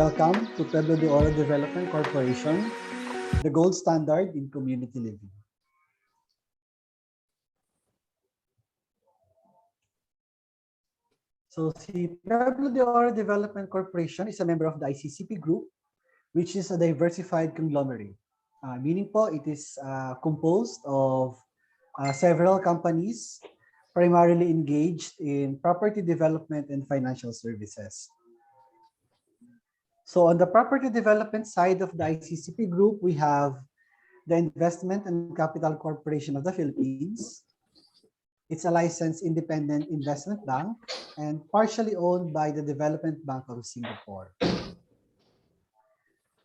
Welcome to Pueblo De Oro Development Corporation, the gold standard in community living. So, si Pueblo De Oro Development Corporation is a member of the ICCP Group, which is a diversified conglomerate. Meaning po, it is composed of several companies primarily engaged in property development and financial services. So on the property development side of the ICCP Group, we have the Investment and Capital Corporation of the Philippines. It's a licensed independent investment bank and partially owned by the Development Bank of Singapore.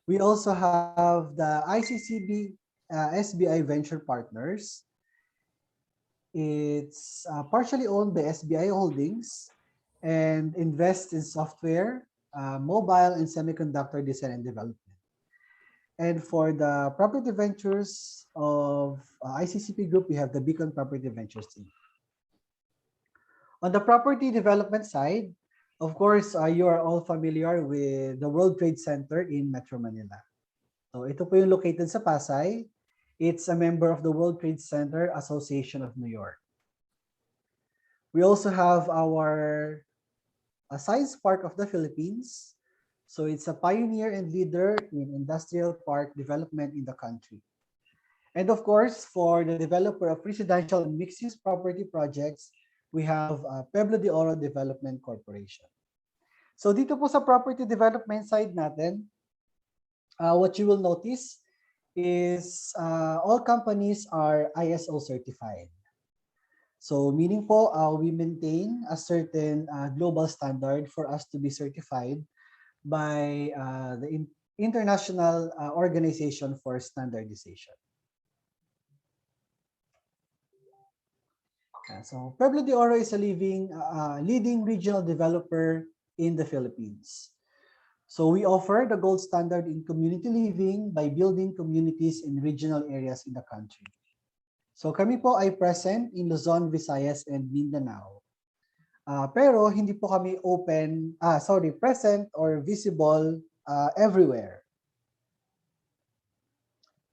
We also have the ICCB SBI Venture Partners. It's partially owned by SBI Holdings and invests in software, mobile and semiconductor design and development. And for the property ventures of ICCP Group, we have the Beacon Property Ventures team. On the property development side, of course, you are all familiar with the World Trade Center in Metro Manila. So ito po yung located sa Pasay. It's a member of the World Trade Center Association of New York. We also have our Science Park of the Philippines. So it's a pioneer and leader in industrial park development in the country. And of course, for the developer of residential and mixed-use property projects, we have Pueblo De Oro Development Corporation. So dito po sa property development side natin, what you will notice is all companies are ISO certified. So meaning po, we maintain a certain global standard for us to be certified by the International Organization for Standardization. So Pueblo De Oro is a leading regional developer in the Philippines. So we offer the gold standard in community living by building communities in regional areas in the country. So kami po ay present in Luzon, Visayas, and Mindanao. Pero hindi po kami present or visible everywhere.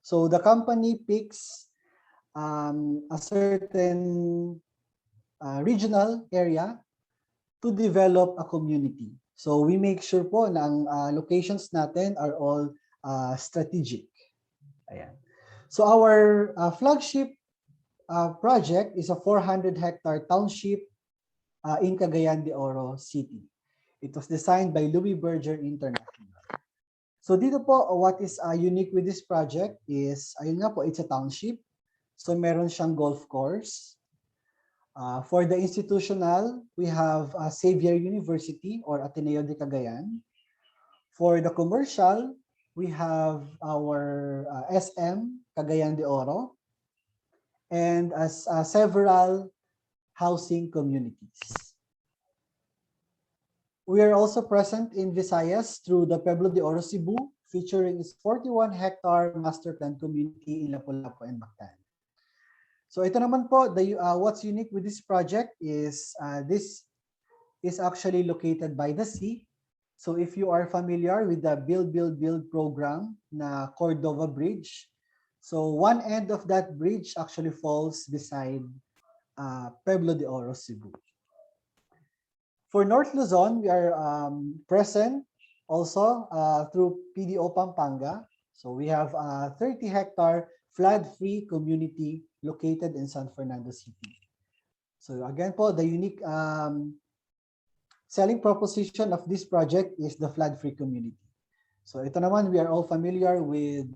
So the company picks a certain regional area to develop a community. So we make sure po na ang locations natin are all strategic. Ayan. So our flagship project is a 400-hectare township in Cagayan de Oro City. It was designed by Louis Berger International. So dito po, what is unique with this project is, ayun nga po, it's a township. So meron siyang golf course. For the institutional, we have Xavier University or Ateneo de Cagayan. For the commercial, we have our SM Cagayan de Oro and several housing communities. We are also present in Visayas through the Pueblo De Oro Cebu, featuring its 41-hectare master plan community in Lapu-Lapu and Mactan. So ito naman po, what's unique with this project is this is actually located by the sea. So if you are familiar with the Build, Build, Build program na Cordova Bridge, so one end of that bridge actually falls beside Pueblo De Oro, Cebu. For North Luzon, we are present also through PDO Pampanga. So we have a 30-hectare flood-free community located in San Fernando City. So again po, the unique selling proposition of this project is the flood-free community. So ito naman, we are all familiar with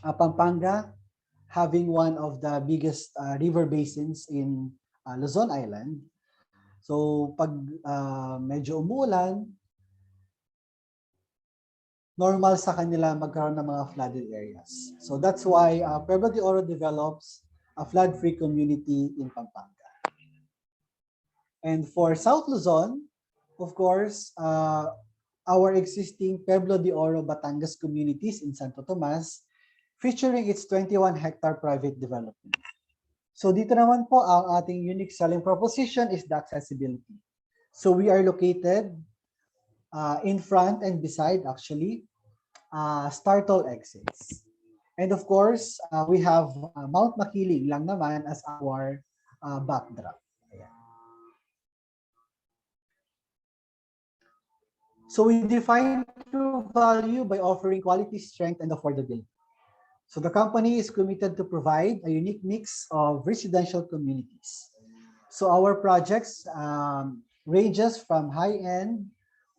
Pampanga having one of the biggest river basins in Luzon Island. So pag medyo umuulan, normal sa kanila magkaroon ng mga flooded areas. So that's why Pueblo De Oro develops a flood-free community in Pampanga. And for South Luzon, of course, our existing Pueblo De Oro Batangas communities in Santo Tomas, featuring its 21-hectare private development. So dito naman po, ang ating unique selling proposition is the accessibility. So we are located in front and beside actually, startle exits. And of course, we have Mount Makiling lang naman as our backdrop. Ayan. So we define true value by offering quality, strength, and affordability. So the company is committed to provide a unique mix of residential communities. So our projects ranges from high-end,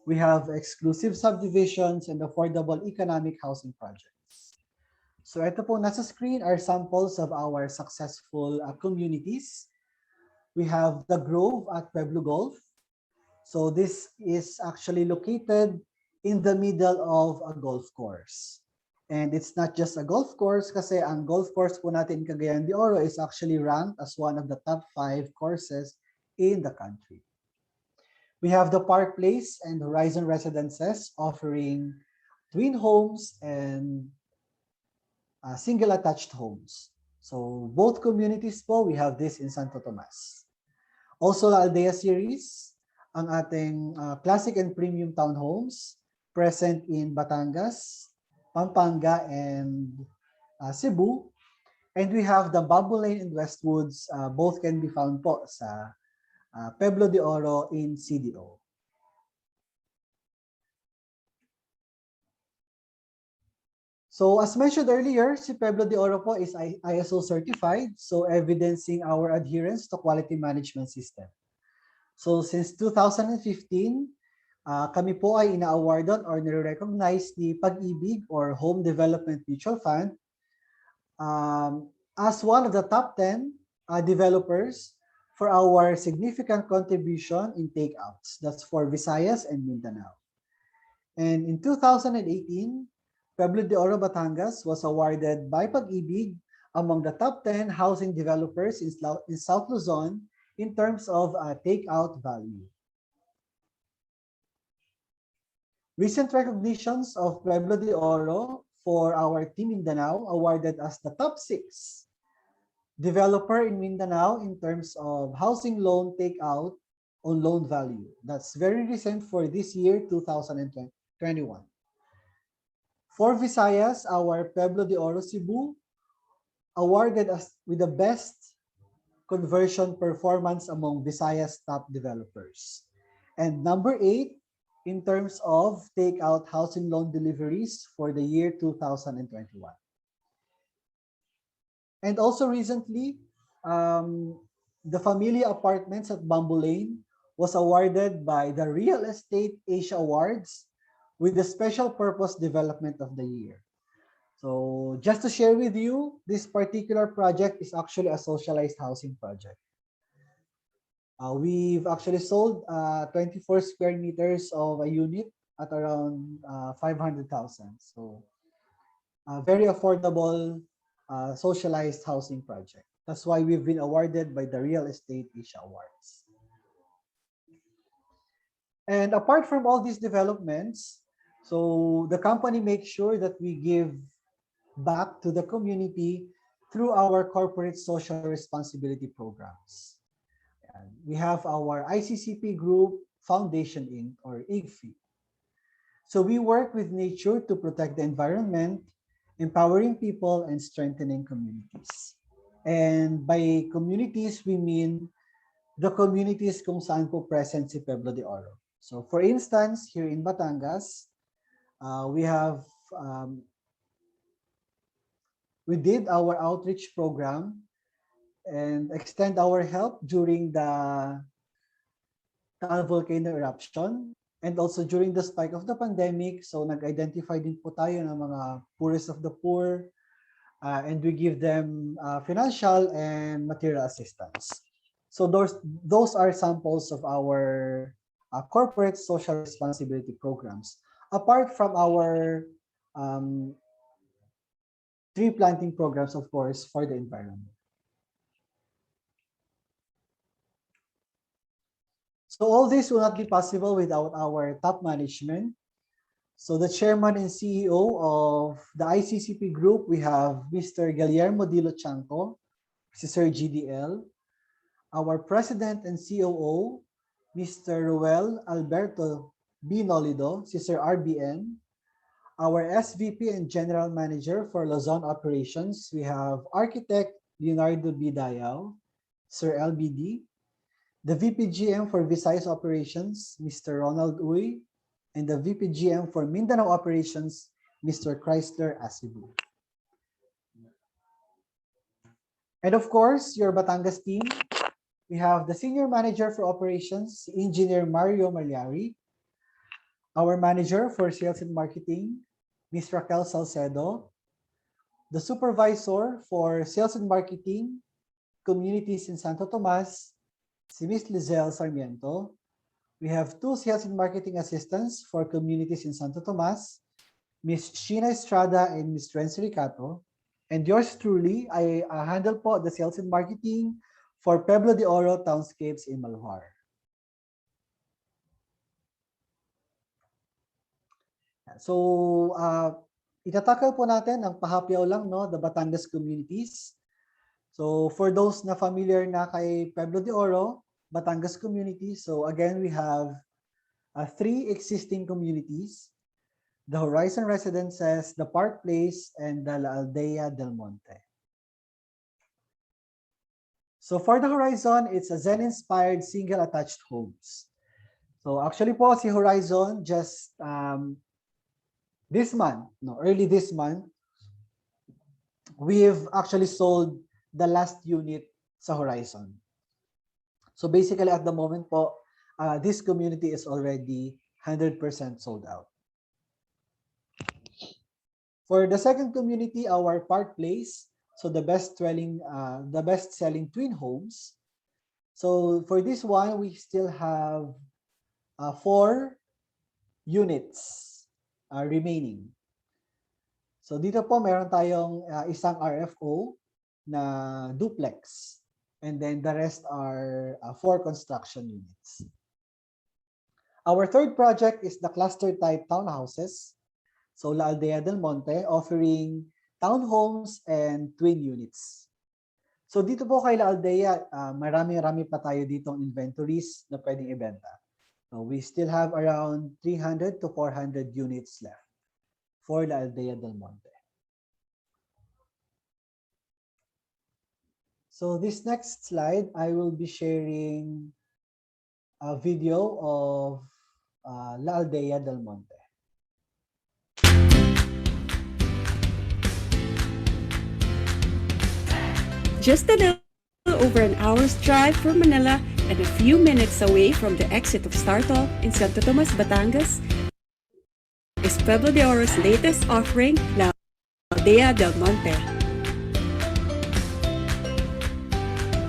we have exclusive subdivisions and affordable economic housing projects. So ito po, nasa screen are samples of our successful communities. We have the Grove at Pueblo Golf. So this is actually located in the middle of a golf course. And it's not just a golf course kasi ang golf course po natin in Cagayan de Oro is actually ranked as one of the top 5 courses in the country. We have the Park Place and Horizon Residences offering twin homes and single attached homes. So both communities po, we have this in Santo Tomas. Also, La Aldea series, ang ating classic and premium townhomes present in Batangas, Pampanga, and Cebu. And we have the Bamboo Lane and Westwoods, both can be found po sa Pueblo De Oro in CDO. So as mentioned earlier, si Pueblo De Oro po is ISO certified, so evidencing our adherence to quality management system. So since 2015, kami po ay ina-awardan or nire-recognize ni Pag-ibig or Home Development Mutual Fund as one of the top 10 developers for our significant contribution in takeouts. That's for Visayas and Mindanao. And in 2018, Pueblo De Oro Batangas was awarded by Pag-ibig among the top 10 housing developers in South Luzon in terms of takeout value. Recent recognitions of Pueblo De Oro for our team Mindanao awarded us the top 6 developer in Mindanao in terms of housing loan takeout on loan value. That's very recent for this year, 2021. For Visayas, our Pueblo De Oro Cebu awarded us with the best conversion performance among Visayas top developers. And number 8 in terms of takeout housing loan deliveries for the year 2021. And also recently, the Familia Apartments at Bamboo Lane was awarded by the Real Estate Asia Awards with the Special Purpose Development of the Year. So just to share with you, this particular project is actually a socialized housing project. We've actually sold 24 square meters of a unit at around 500,000. So very affordable socialized housing project. That's why we've been awarded by the Real Estate Asia Awards. And apart from all these developments, so the company makes sure that we give back to the community through our corporate social responsibility programs. And we have our ICCP Group Foundation Inc. or IGFI. So we work with nature to protect the environment, empowering people and strengthening communities. And by communities, we mean the communities kung saan po present si Pueblo de Oro. So for instance, here in Batangas, we did our outreach program and extend our help during the Taal volcano eruption and also during the spike of the pandemic. So nag-identify din po tayo ng mga poorest of the poor and we give them financial and material assistance. So those are samples of our corporate social responsibility programs. Apart from our tree planting programs, of course, for the environment. So all this will not be possible without our top management. So the chairman and CEO of the ICCP Group, we have Mr. Guillermo Dilo Chanco, Sir GDL. Our president and COO, Mr. Ruel Alberto B. Nolido, si Sir RBN. Our SVP and General Manager for Luzon Operations, we have Architect Leonardo B. Dayao, Sir LBD. The VP-GM for Visayas Operations, Mr. Ronald Uy, and the VP-GM for Mindanao Operations, Mr. Chrysler Asibu. And of course, your Batangas team, we have the Senior Manager for Operations, Engineer Mario Malyari, our Manager for Sales and Marketing, Ms. Raquel Salcedo, the Supervisor for Sales and Marketing, Communities in Santo Tomas, si Ms. Lizelle Sarmiento. We have 2 Sales and Marketing Assistants for Communities in Santo Tomas, Ms. Sheena Estrada and Ms. Renzi Ricato. And yours truly, I handle po the Sales and Marketing for Pueblo De Oro, Townscapes in Malvar. So, itatakal po natin ang pahapyaw lang, no, the Batangas communities. So, for those na familiar na kay Pueblo De Oro, Batangas community. So, again, we have 3 existing communities: the Horizon Residences, the Park Place, and the La Aldea del Monte. So, for the Horizon, it's a Zen-inspired single-attached homes. So, actually po, si Horizon just this month, early this month, we've actually sold the last unit sa Horizon. So basically at the moment po, this community is already 100% sold out. For the second community, our Park Place, so the best-selling twin homes. So for this one, we still have 4 units remaining. So dito po meron tayong isang RFO na duplex, and then the rest are 4 construction units. Our third project is the cluster type townhouses. So La Aldea del Monte, offering townhomes and twin units. So dito po kay La Aldea, marami-rami pa tayo ditong inventories na pwedeng ibenta. So we still have around 300 to 400 units left for La Aldea del Monte. So this next slide, I will be sharing a video of La Aldea del Monte. Just a little over an hour's drive from Manila and a few minutes away from the exit of Startol in Santo Tomas, Batangas, is Pueblo De Oro's latest offering, La Aldea del Monte.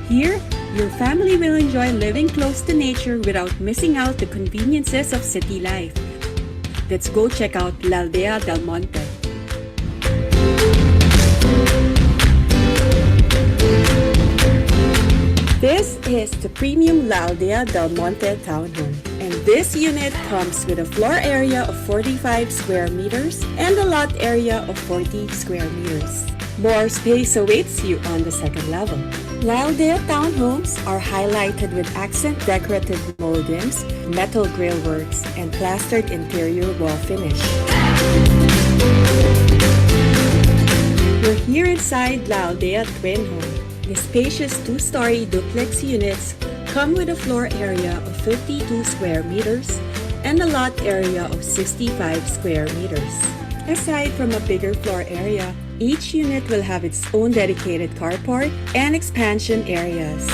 Here, your family will enjoy living close to nature without missing out the conveniences of city life. Let's go check out La Aldea del Monte. This is the premium La Aldea del Monte townhome, and this unit comes with a floor area of 45 square meters and a lot area of 40 square meters. More space awaits you on the second level. La Aldea townhomes are highlighted with accent decorative moldings, metal grillworks, and plastered interior wall finish. We're here inside La Aldea Twin Home. The spacious 2-story duplex units come with a floor area of 52 square meters and a lot area of 65 square meters. Aside from a bigger floor area, each unit will have its own dedicated carport and expansion areas.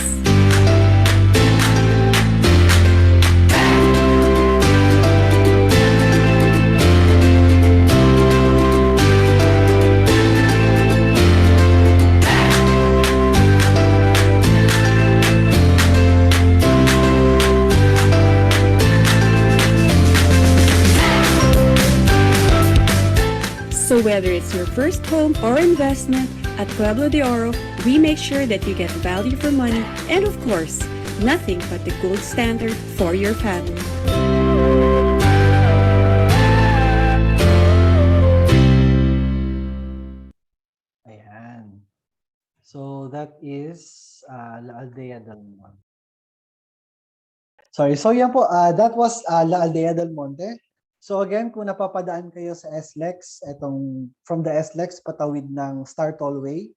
So whether it's your first home or investment, at Pueblo De Oro, we make sure that you get value for money and of course, nothing but the gold standard for your family. Ayan. So that is La Aldea del Monte. Sorry. So yan po, that was La Aldea del Monte. So again, kung napapadaan kayo sa SLEX, from the SLEX patawid ng Star Tollway.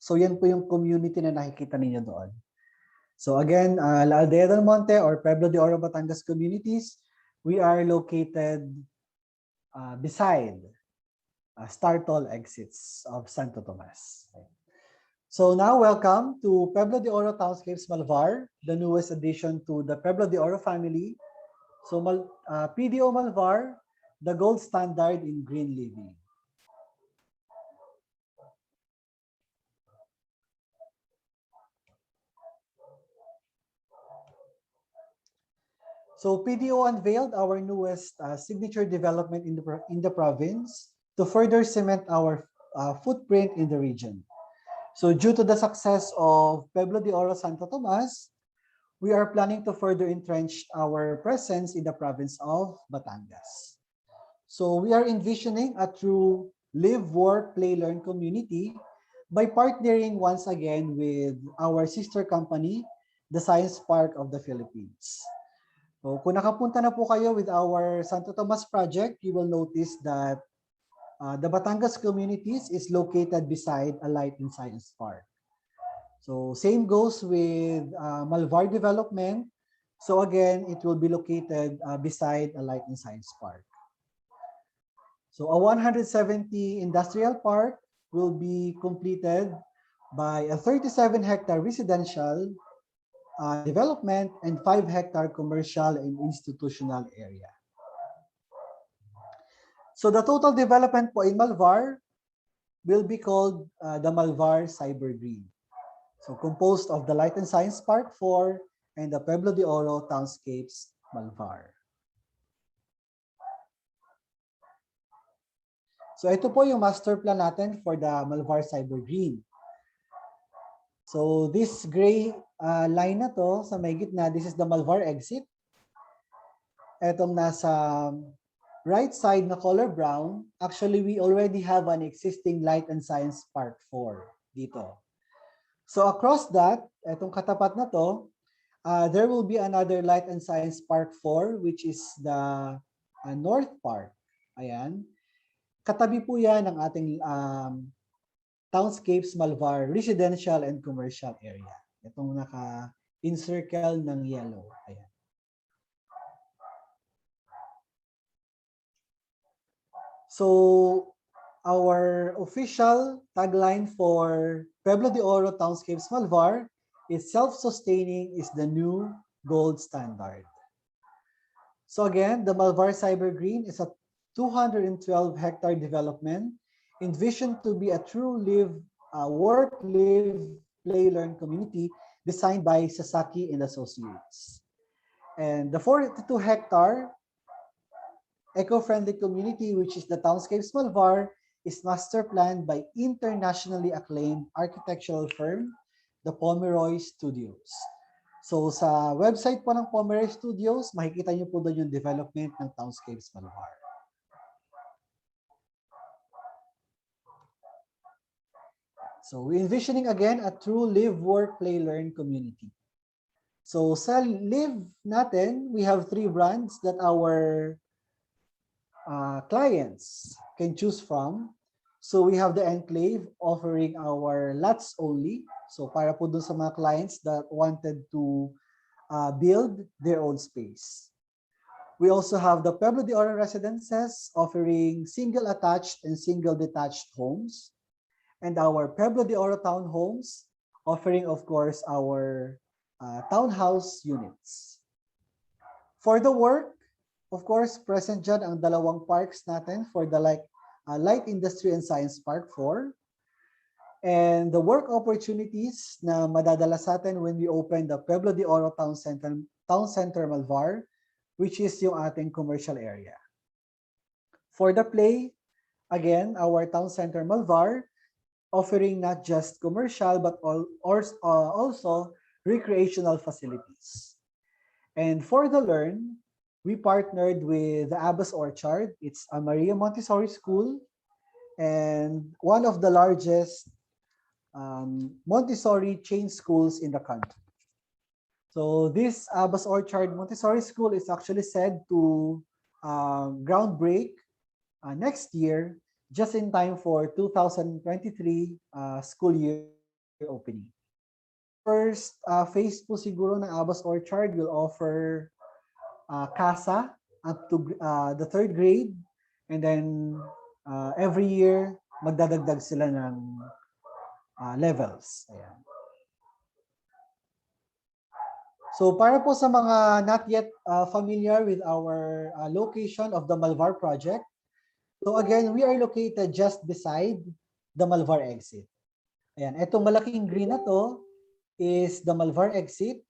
So yan po yung community na nakikita ninyo doon. So again, La Aldea del Monte or Pueblo De Oro Batangas communities, we are located beside Star Toll exits of Santo Tomas. So now welcome to Pueblo De Oro Townscapes Malvar, the newest addition to the Pueblo De Oro family. So PDO Malvar, the gold standard in green living. So PDO unveiled our newest signature development in the province to further cement our footprint in the region. So due to the success of Pueblo de Oro Santo Tomas, we are planning to further entrench our presence in the province of Batangas. So we are envisioning a true live, work, play, learn community by partnering once again with our sister company, the Science Park of the Philippines. So kung nakapunta na po kayo with our Santo Tomas project, you will notice that the Batangas communities is located beside a light and science park. So same goes with Malvar development. So again, it will be located beside a light and science park. So a 170 industrial park will be completed by a 37-hectare residential development and 5-hectare commercial and institutional area. So the total development po in Malvar will be called the Malvar Cyber Green. So composed of the Light and Science Park 4 and the Pueblo de Oro Townscapes Malvar. So ito po yung master plan natin for the Malvar Cyber Green. So this gray line na to sa may gitna, this is the Malvar exit. Etong nasa right side na color brown, actually we already have an existing Light and Science Park 4 dito. So across that, etong katapat na to, there will be another Light and Science Park 4 which is the North Park. Ayan. Katabi po yan ng ating Townscapes Malvar residential and commercial area. Itong naka-encircle ng yellow. Ayan. So our official tagline for Pueblo de Oro Townscapes Malvar is self-sustaining is the new gold standard. So again, the Malvar Cyber Green is a 212-hectare development envisioned to be a true work, live, play, learn community designed by Sasaki and Associates. And the 42-hectare eco-friendly community, which is the Townscapes Malvar, is master planned by internationally acclaimed architectural firm, the Pomeroy Studios. So sa website po ng Pomeroy Studios, makikita niyo po doon yung development ng Townscapes Malvar. So we're envisioning again a true live, work, play, learn community. So sa live natin, we have 3 brands that our clients can choose from. So we have the Enclave offering our lots only. So para po dun sa mga clients that wanted to build their own space. We also have the Pueblo de Oro Residences offering single attached and single detached homes. And our Pueblo de Oro townhomes offering, of course, our townhouse units. For the work, of course, present dyan ang dalawang parks natin for the Light Industry and Science Park 4. And the work opportunities na madadala sa atin when we open the Pueblo de Oro Town Center Malvar, which is yung ating commercial area. For the play, again, our Town Center Malvar, offering not just commercial but also recreational facilities. And for the learn, we partnered with the Abbas Orchard. It's a Maria Montessori school and one of the largest Montessori chain schools in the country. So this Abbas Orchard Montessori School is actually said to groundbreak next year, just in time for 2023 school year opening. First phase po siguro ng Abbas Orchard will offer CASA up to the third grade, and then every year magdadagdag sila ng levels. Ayan. So para po sa mga not yet familiar with our location of the Malvar project, so again, we are located just beside the Malvar exit. Ayan, etong malaking green na to is the Malvar exit,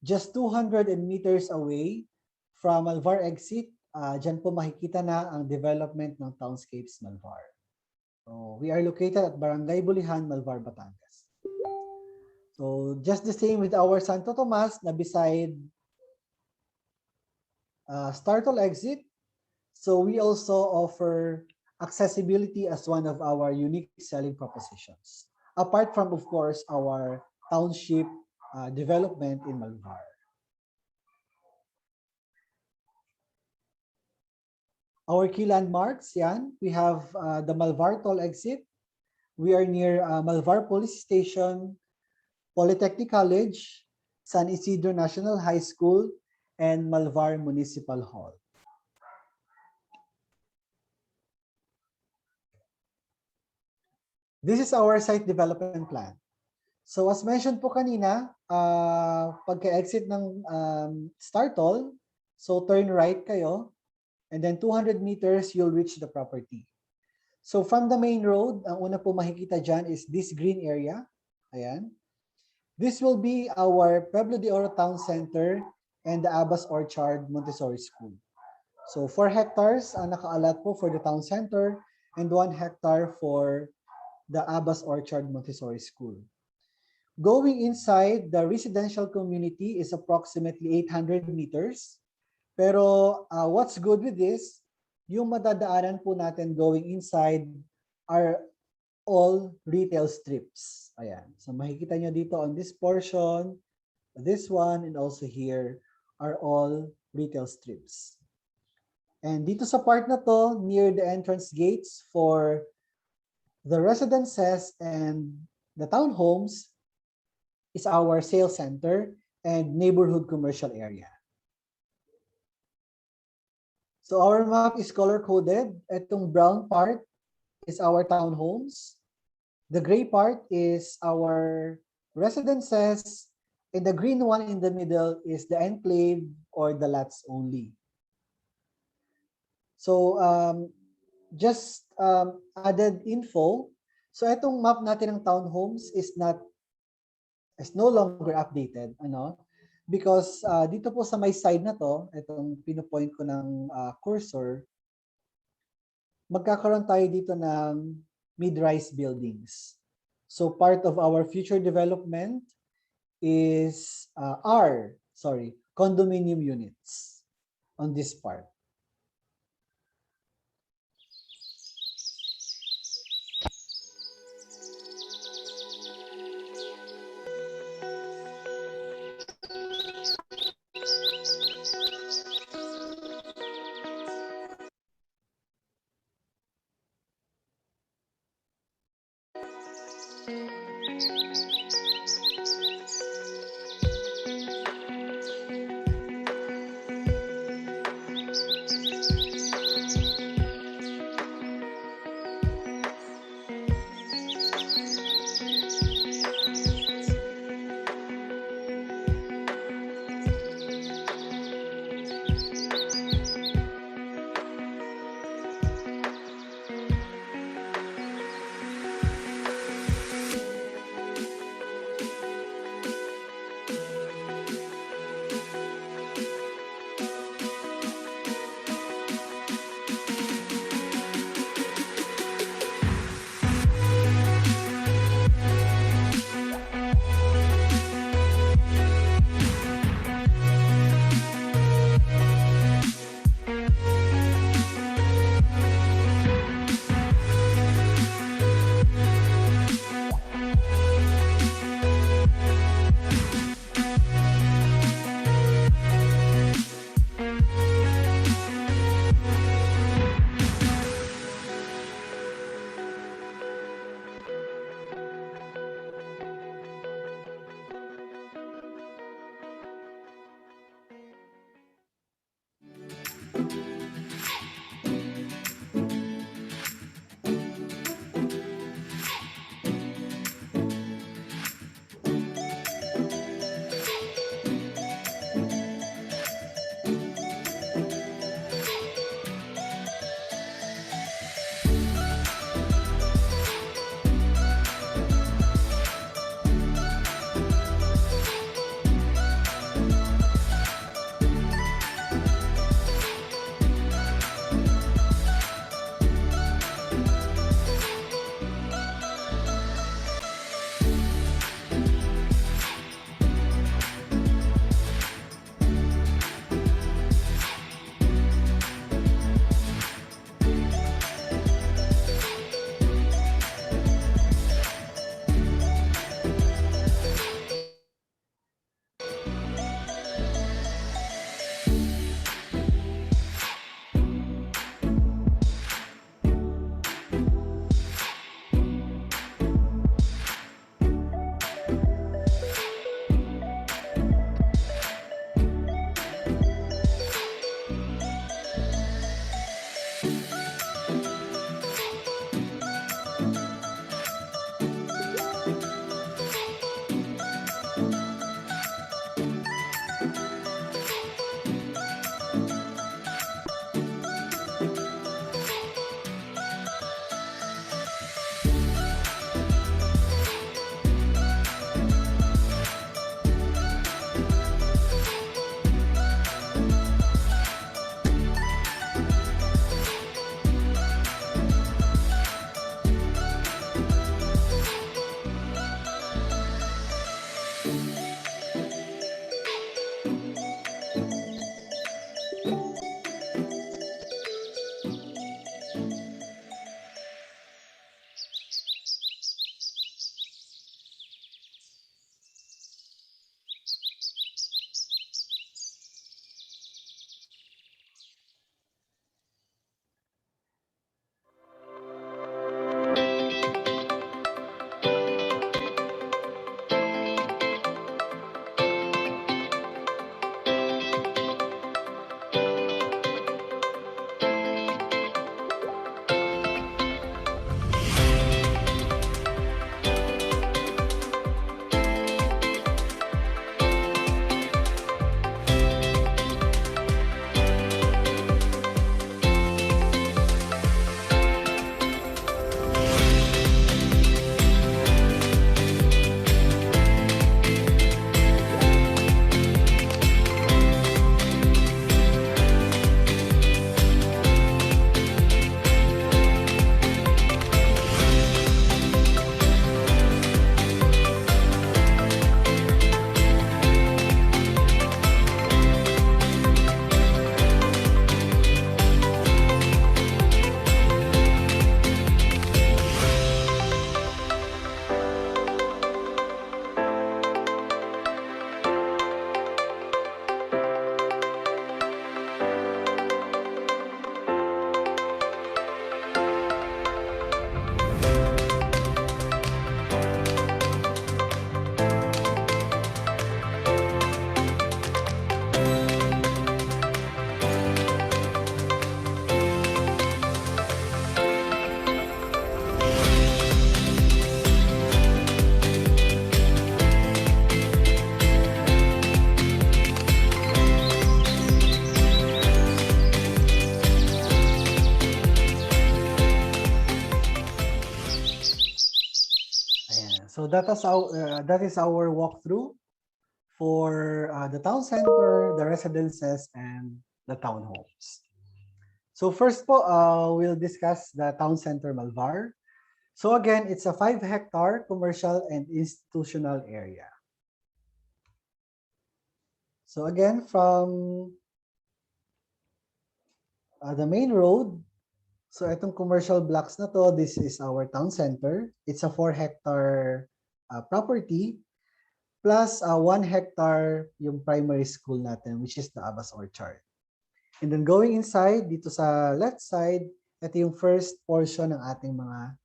just 200 meters away from Malvar exit. Diyan po makikita na ang development ng Townscapes Malvar. So we are located at Barangay Bulihan, Malvar Batangas. So just the same with our Santo Tomas na beside Startle exit. So we also offer accessibility as one of our unique selling propositions. Apart from, of course, our township development in Malvar. Our key landmarks, yan. We have the Malvar Toll exit. We are near Malvar Police Station, Polytechnic College, San Isidro National High School, and Malvar Municipal Hall. This is our site development plan. So as mentioned po kanina, pagka-exit ng Startle, so turn right kayo, and then 200 meters, you'll reach the property. So from the main road, ang una po makikita dyan is this green area. Ayan. This will be our Pueblo De Oro Town Center and the Abbas Orchard Montessori School. So 4 hectares ang nakaalat po for the town center and 1 hectare for the Abbas Orchard Montessori School. Going inside, the residential community is approximately 800 meters. Pero what's good with this, yung madadaanan po natin going inside are all retail strips. Ayan. So makikita nyo dito on this portion, this one, and also here are all retail strips. And dito sa part na to, near the entrance gates for the residences and the townhomes is our sales center and neighborhood commercial area. So our map is color-coded. Itong brown part is our townhomes. The gray part is our residences. And the green one in the middle is the enclave or the lots only. So just added info. So itong map natin ng townhomes is no longer updated. Because dito po sa may side na to, itong pinupoint ko ng cursor, magkakaroon tayo dito ng mid-rise buildings. So part of our future development is condominium units on this part. that is our walkthrough for the town center, the residences, and the townhomes. So first po, we'll discuss the town center Malvar. So again, it's a 5-hectare commercial and institutional area. So again, from the main road, so itong commercial blocks na to, this is our town center. It's a 4-hectare property plus 1 hectare yung primary school natin, which is the Abbas Orchard. And then going inside, dito sa left side, ito yung first portion ng ating mga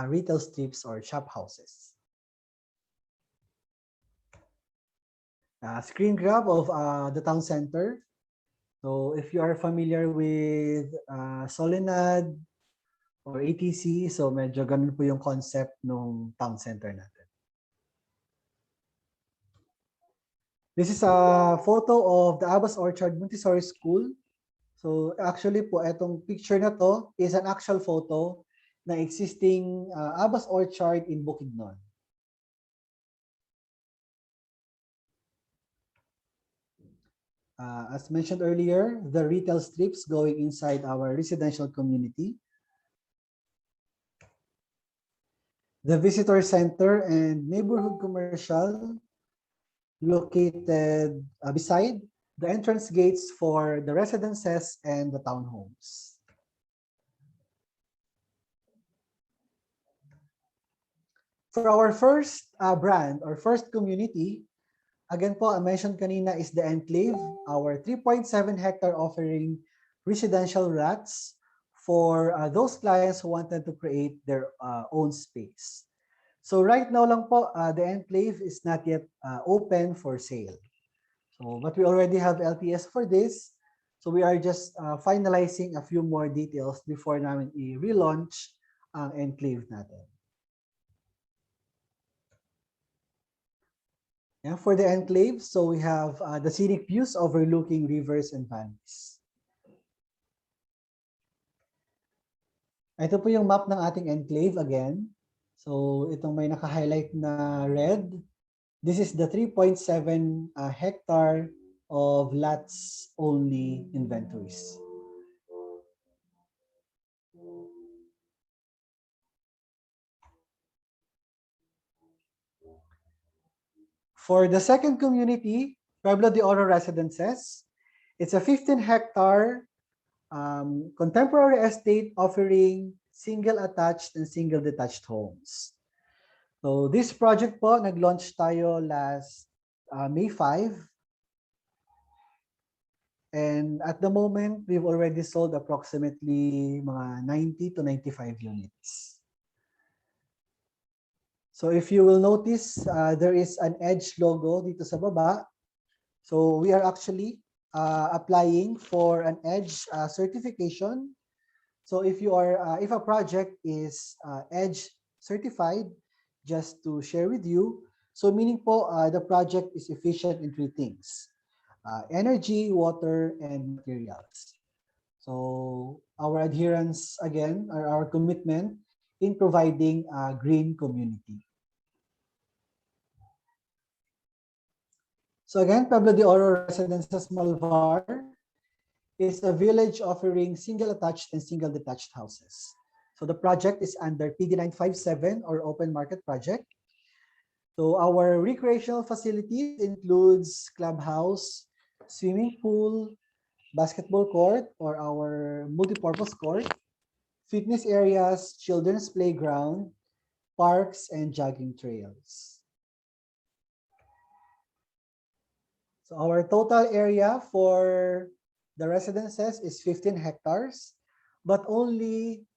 retail strips or shop houses. Screen grab of the town center. So if you are familiar with Soledad or ATC, so medyo ganun po yung concept ng town center natin. This is a photo of the Abbas Orchard Montessori School. So actually po, itong picture na to is an actual photo na existing Abbas Orchard in Bukidnon. As mentioned earlier, the retail strips going inside our residential community. The visitor center and neighborhood commercial located beside the entrance gates for the residences and the townhomes. For our first brand or first community, again po, I mentioned kanina is the Enclave, our 3.7-hectare offering residential lots for those clients who wanted to create their own space. So right now lang po, the Enclave is not yet open for sale. So, but we already have LTS for this. So we are just finalizing a few more details before namin i-relaunch ang Enclave natin. Yeah, for the Enclave, so we have the scenic views overlooking rivers and valleys. Ito po yung map ng ating Enclave again. So itong may naka-highlight na red. This is the 3.7 hectare of lots only inventories. For the second community, Pueblo De Oro Residences, it's a 15-hectare contemporary estate offering single attached and single detached homes. So this project po, nag-launch tayo last May 5. And at the moment, we've already sold approximately mga 90 to 95 units. So if you will notice, there is an EDGE logo dito sa baba. So we are actually applying for an EDGE certification. So if you are, if a project is EDGE certified, just to share with you, so meaning po the project is efficient in 3 things: energy, water, and materials. So our adherence again, or our commitment in providing a green community. So again, Pueblo De Oro Residences Malvar is a village offering single attached and single detached houses. So the project is under PD 957 or open market project. So our recreational facilities includes clubhouse, swimming pool, basketball court or our multipurpose court, fitness areas, children's playground, parks, and jogging trails. So our total area for the residences is 15 hectares, but only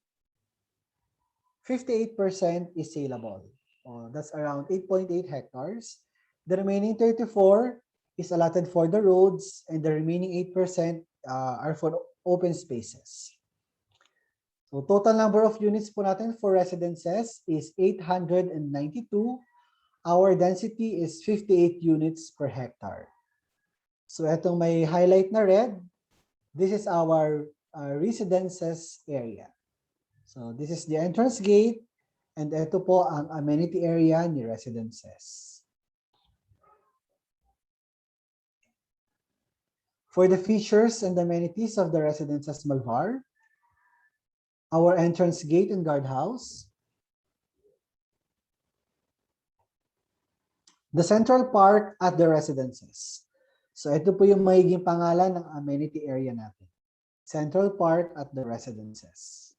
58% is saleable. That's around 8.8 hectares. The remaining 34 is allotted for the roads, and the remaining 8% are for open spaces. So total number of units po natin for residences is 892. Our density is 58 units per hectare. So itong may highlight na red, this is our residences area. So this is the entrance gate, And ito po ang amenity area ni residences. For the features and amenities of the residences Malvar, our entrance gate and guardhouse, the central park at the residences. So ito po yung magiging pangalan ng amenity area natin. Central Park at the residences.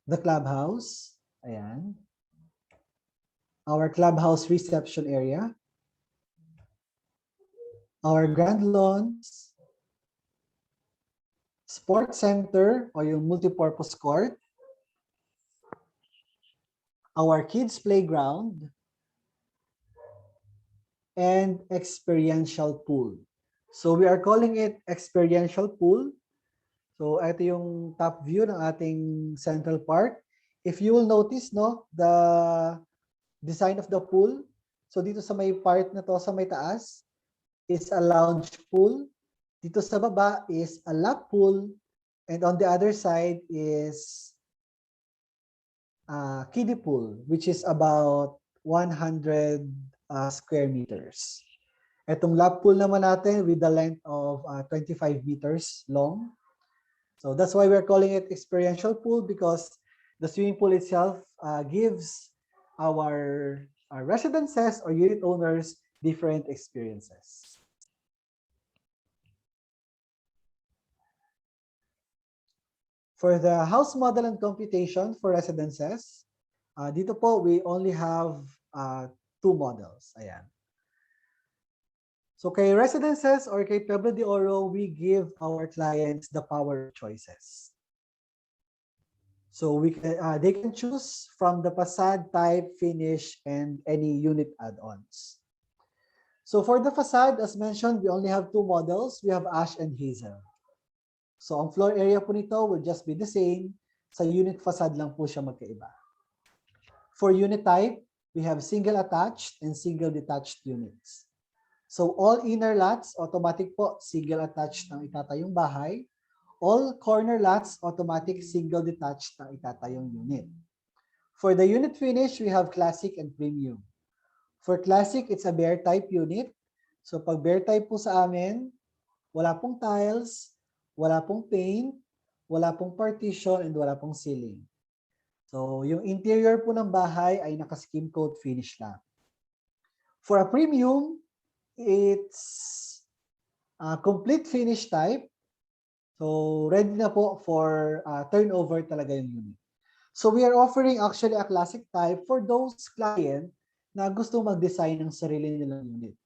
The clubhouse, ayan. Our clubhouse reception area. Our grand lawns. Sports center o yung multipurpose court. Our kids playground. And experiential pool. So we are calling it experiential pool. So ito yung top view ng ating Central Park. If you will notice, no, the design of the pool. So dito sa may part na to, sa may taas, is a lounge pool. Dito sa baba is a lap pool. And on the other side is a kiddie pool, which is about 100 square meters. Itong lap pool naman natin with the length of 25 meters long. So that's why we're calling it experiential pool, because the swimming pool itself gives our residences or unit owners different experiences. For the house model and computation for residences, dito po we only have two models. Ayan. So kay residences or kay Pueblo De Oro, we give our clients the power of choices. So they can choose from the facade, type, finish, and any unit add-ons. So for the facade, as mentioned, we only have two models. We have ash and hazel. So ang floor area po nito will just be the same. Sa unit facade lang po siya magkaiba. For unit type, we have single attached and single detached units. So all inner lots, automatic po, single attached ang itatayong bahay. All corner lots, automatic single detached ang itatayong unit. For the unit finish, we have classic and premium. For classic, it's a bare type unit. So pag bare type po sa amin, wala pong tiles, wala pong paint, wala pong partition, and wala pong ceiling. So yung interior po ng bahay ay naka-skim coat finish lang. For a premium, it's a complete finish type. So ready na po for turnover talaga yung unit. So we are offering actually a classic type for those client na gusto mag-design ng sarili nilang unit.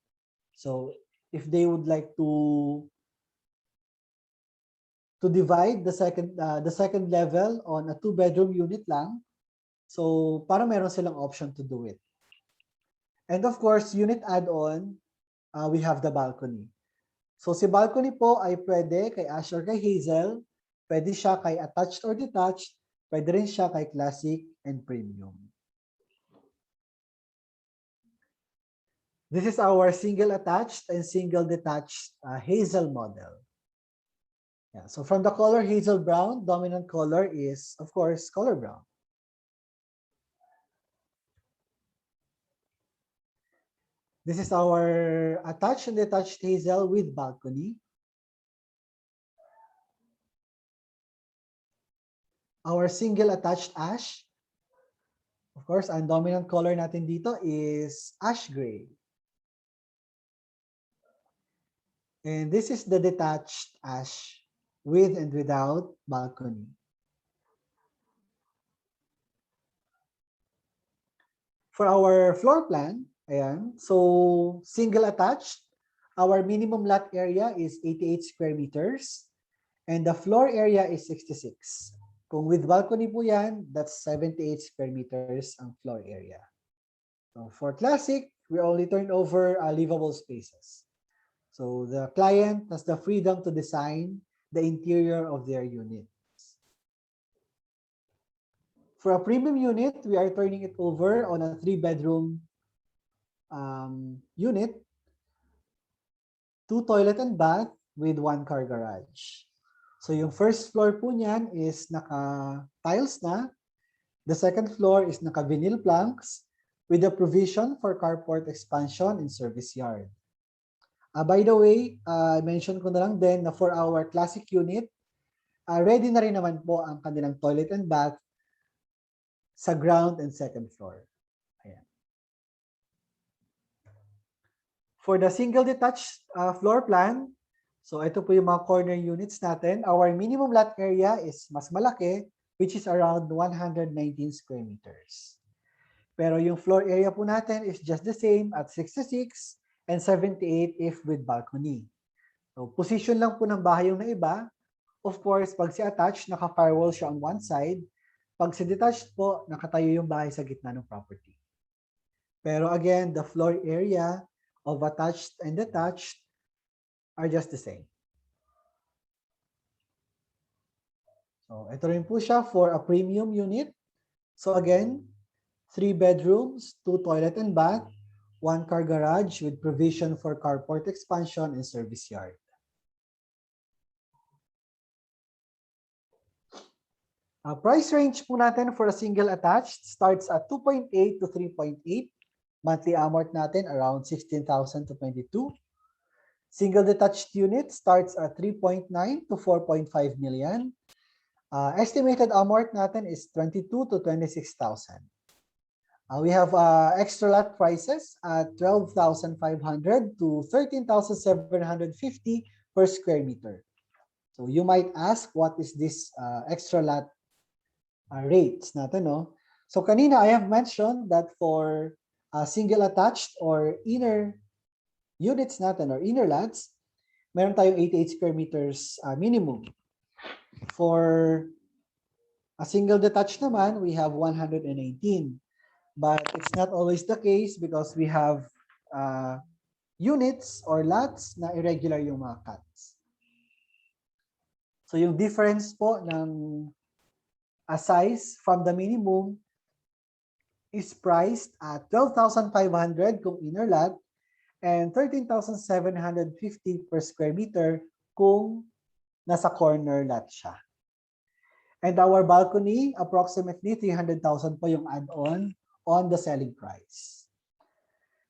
So if they would like to divide the second level on a 2-bedroom unit lang, so para meron silang option to do it. And of course, unit add-on, we have the balcony. So si balcony po ay pwede kay ash or kay hazel, pwede siya kay attached or detached, pwede rin siya kay classic and premium. This is our single attached and single detached hazel model. Yeah, so from the color hazel brown, dominant color is, of course, color brown. This is our attached and detached hazel with balcony. Our single attached ash. Of course, ang dominant color natin dito is ash gray. And this is the detached ash with and without balcony. For our floor plan, ayan, so single attached, our minimum lot area is 88 square meters and the floor area is 66. Kung with balcony po yan, that's 78 square meters ang floor area. So for classic, we only turn over livable spaces. So the client has the freedom to design the interior of their unit. For a premium unit, we are turning it over on a 3-bedroom unit, 2 toilet and bath with 1 car garage. So yung first floor po niyan is naka-tiles na. The second floor is naka-vinyl planks with a provision for carport expansion and service yard. By the way, mention ko na lang din na for our classic unit, ready na rin naman po ang kanilang toilet and bath sa ground and second floor. Ayan. For the single detached floor plan, so ito po yung mga corner units natin. Our minimum lot area is mas malaki, which is around 119 square meters. Pero yung floor area po natin is just the same at 66 and 78 if with balcony. So position lang po ng bahay yung naiba. Of course, pag si attached, naka-firewall siya on one side. Pag si detached po, nakatayo yung bahay sa gitna ng property. Pero again, the floor area of attached and detached are just the same. So ito rin po siya for a premium unit. So again, 3 bedrooms, 2 toilet and bath, 1 car garage with provision for carport expansion and service yard. Price range po natin for a single attached starts at 2.8 to 3.8. Monthly amort natin around 16,000 to 22. Single detached unit starts at 3.9 to 4.5 million. Estimated amort natin is 22 to 26,000. We have extra lot prices at 12,500 to 13,750 per square meter. So you might ask, what is this extra lot rates natin, no? So kanina I have mentioned that for single attached or inner units natin or inner lots, meron tayong 88 square meters minimum. For a single detached naman, we have 118. But it's not always the case because we have units or lots na irregular yung mga cuts. So yung difference po ng size from the minimum is priced at 12,500 kung inner lot and 13,750 per square meter kung nasa corner lot siya. And our balcony, approximately 300,000 po yung add-on on the selling price.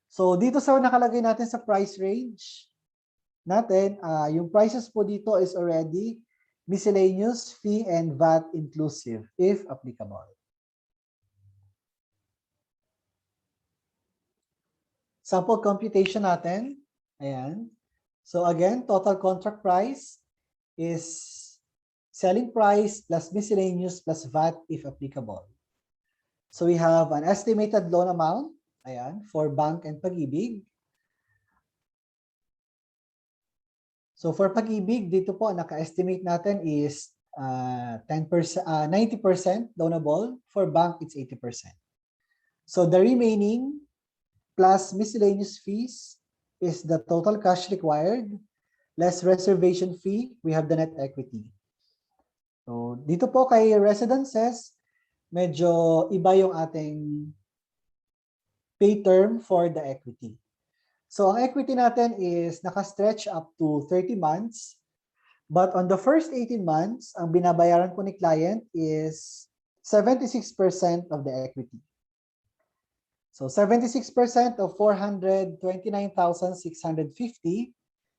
So dito sa nakalagay natin sa price range natin, yung prices po dito is already miscellaneous, fee, and VAT inclusive, if applicable. Sample computation natin. Ayan. So again, total contract price is selling price plus miscellaneous plus VAT, if applicable. So we have an estimated loan amount, ayan, for bank and Pag-ibig. So for Pag-ibig, dito po, naka-estimate natin is 90% loanable. For bank, it's 80%. So the remaining plus miscellaneous fees is the total cash required, less reservation fee, we have the net equity. So dito po kay residences, medyo iba yung ating pay term for the equity. So ang equity natin is naka-stretch up to 30 months. But on the first 18 months, ang binabayaran po ni client is 76% of the equity. So 76% of 429,650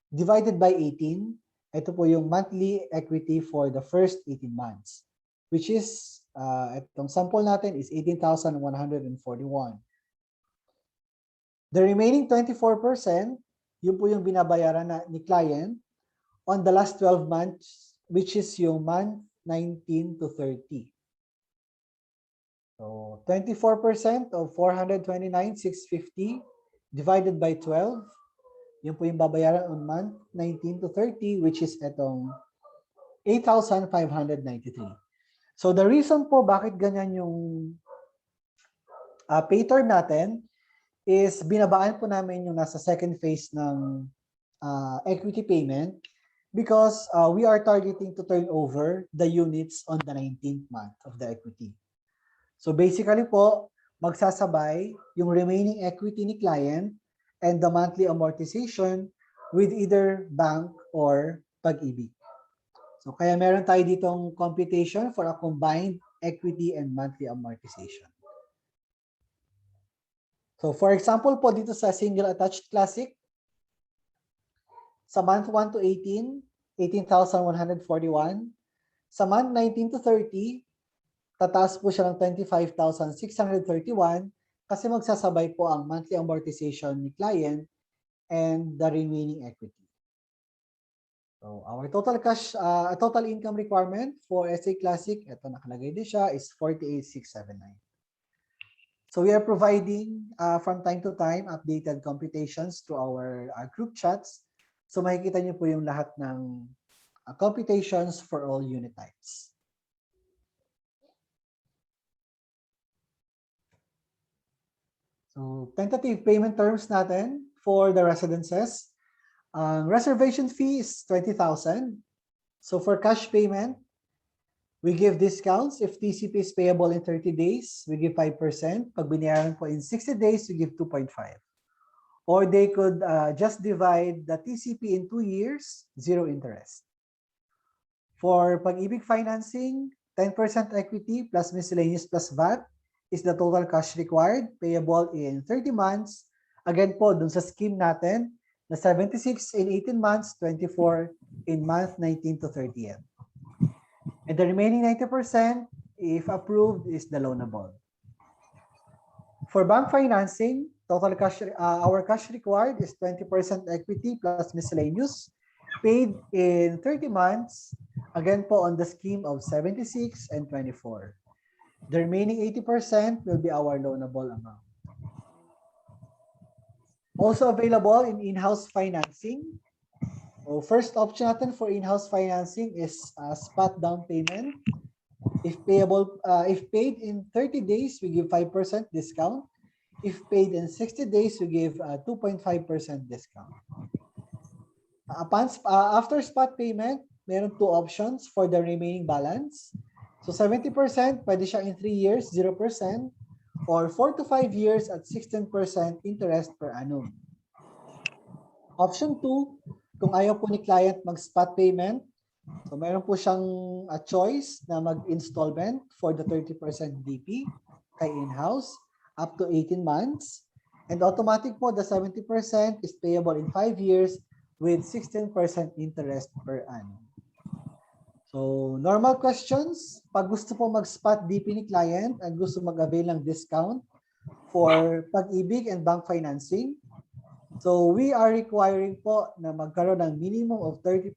divided by 18, ito po yung monthly equity for the first 18 months, which is, itong sample natin is 18,141. The remaining 24%, yun po yung binabayaran ni client on the last 12 months, which is yung month 19 to 30. So 24% of 429,650 divided by 12, yun po yung babayaran on month 19 to 30, which is itong 8,593. So the reason po bakit ganyan yung pay term natin is binabaan po namin yung nasa second phase ng equity payment because we are targeting to turn over the units on the 19th month of the equity. So basically po, magsasabay yung remaining equity ni client and the monthly amortization with either bank or Pag-ibig. So kaya meron tayo ditong computation for a combined equity and monthly amortization. So for example po dito sa single attached classic, sa month 1 to 18, 18,141. Sa month 19 to 30, tataas po siya ng 25,631 kasi magsasabay po ang monthly amortization ni client and the remaining equity. So our total cash, total income requirement for SA Classic, ito nakalagay din siya, is 48,679. So we are providing from time to time updated computations to our group chats. So makikita niyo po yung lahat ng computations for all unit types. So tentative payment terms natin for the residences. Reservation fee is 20,000. So for cash payment, we give discounts. If TCP is payable in 30 days, we give 5%. Pag binayaran po in 60 days, we give 2.5. Or they could just divide the TCP in 2 years, 0 interest. For pag-ibig financing, 10% equity plus miscellaneous plus VAT is the total cash required, payable in 30 months. Again po, dun sa scheme natin, na 76 in 18 months, 24 in month 19 to 30th. And the remaining 90%, if approved, is the loanable. For bank financing, total cash, our cash required is 20% equity plus miscellaneous, paid in 30 months, again po on the scheme of 76 and 24. The remaining 80% will be our loanable amount. Also available in-house financing. So first option natin for in-house financing is spot down payment. If paid in 30 days, we give 5% discount. If paid in 60 days, we give 2.5% discount. After spot payment, meron 2 options for the remaining balance. So 70%, pwede siya in 3 years, 0%, or 4 to 5 years at 16% interest per annum. Option 2, kung ayaw po ni client mag-spot payment, so meron po siyang choice na mag-installment for the 30% DP kay in-house up to 18 months. And automatic po, the 70% is payable in 5 years with 16% interest per annum. So, normal questions, pag gusto po mag-spot DP ni client at gusto mag-avail ng discount for pag-ibig and bank financing, so we are requiring po na magkaroon ng minimum of 30%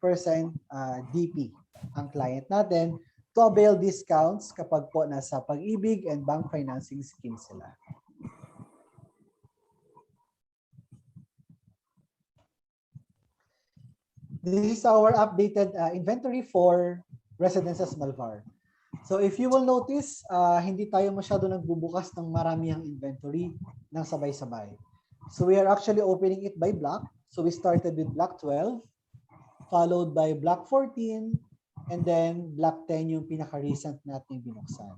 DP ang client natin to avail discounts kapag po nasa pag-ibig and bank financing scheme sila. This is our updated inventory for Residences Malvar. So if you will notice, hindi tayo masyado nagbubukas ng maramihang inventory ng sabay-sabay. So we are actually opening it by block. So we started with block 12, followed by block 14, and then block 10 yung pinaka-recent natin binuksan.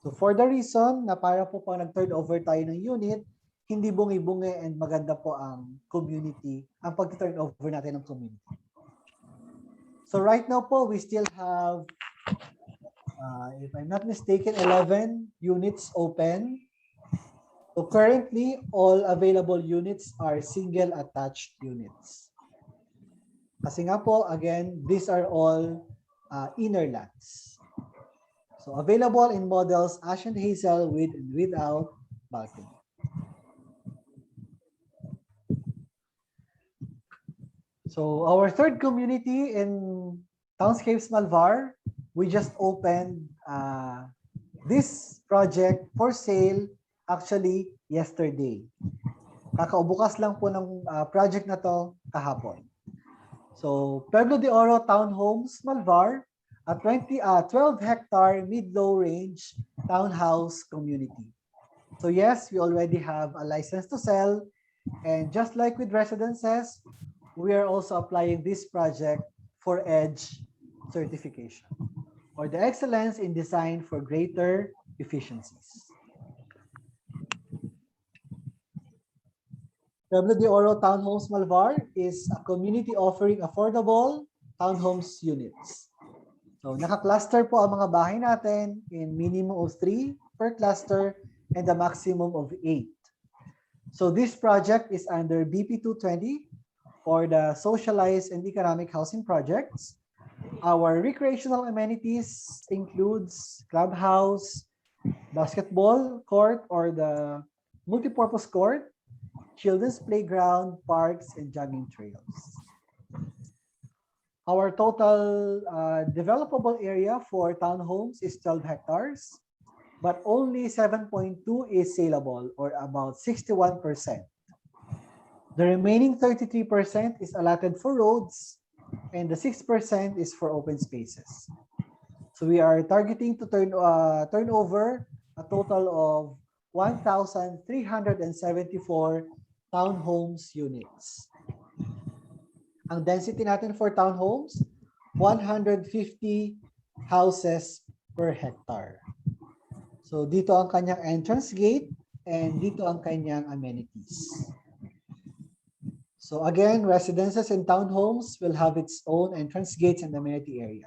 So for the reason na para po pag nag-turn over tayo ng unit, hindi bungi-bungi and maganda po ang community, ang pag-turn over natin ng community. So right now po, we still have, if I'm not mistaken, 11 units open. So currently, all available units are single attached units. Kasi nga po, again, these are all inner lots. So available in models Ash and Hazel with and without balcony. So our third community in Townscapes Malvar, we just opened this project for sale actually yesterday. Kakaubukas lang po ng project na to kahapon. So Pueblo De Oro Townhomes Malvar, a 12-hectare mid-low range townhouse community. So yes, we already have a license to sell, and just like with residences, we are also applying this project for EDGE certification, or the excellence in design for greater efficiencies. Pueblo De Oro Townhomes Malvar is a community offering affordable townhomes units. So naka-cluster po ang mga bahay natin in minimum of 3 per cluster and a maximum of 8. So this project is under BP 220 for the socialized and economic housing projects. Our recreational amenities includes clubhouse, basketball court or the multipurpose court, children's playground, parks, and jogging trails. Our total developable area for townhomes is 12 hectares, but only 7.2 is saleable, or about 61%. The remaining 33% is allotted for roads, and the 6% is for open spaces. So we are targeting to turn over a total of 1,374 townhomes units. Ang density natin for townhomes, 150 houses per hectare. So dito ang kanyang entrance gate and dito ang kanyang amenities. So again, residences and townhomes will have its own entrance gates and amenity area.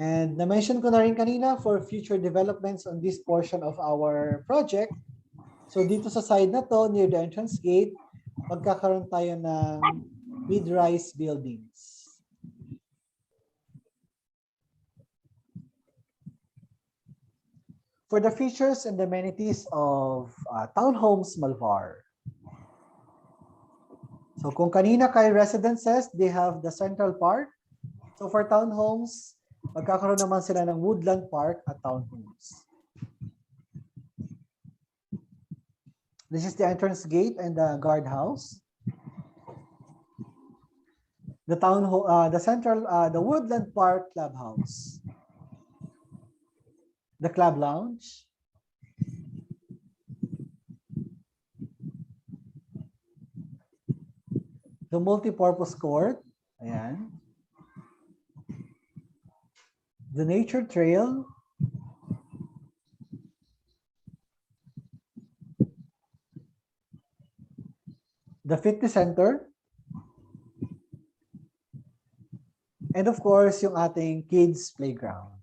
And na-mention ko na rin kanina for future developments on this portion of our project. So dito sa side na to, near the entrance gate, magkakaroon tayo ng mid-rise buildings. For the features and amenities of townhomes Malvar. So kung kanina kay residences, they have the central park. So for townhomes, magkakaroon naman sila ng woodland park at townhomes. This is the entrance gate and the guardhouse. The the woodland park clubhouse. The club lounge. The multi-purpose court. Ayan. The nature trail. The fitness center. And of course, yung ating kids playground.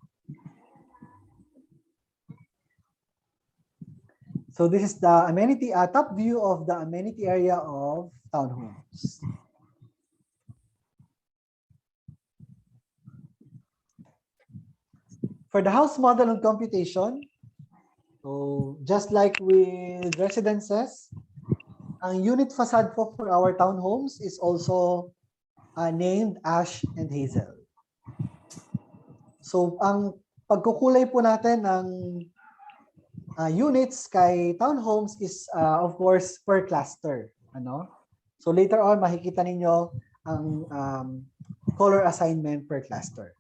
So this is the amenity, top view of the amenity area of townhomes. For the house model and computation, so just like with residences, ang unit facade for our townhomes is also named Ash and Hazel. So ang pagkukulay po natin ng units kay townhomes is of course per cluster. Ano? So later on makikita ninyo ang color assignment per cluster.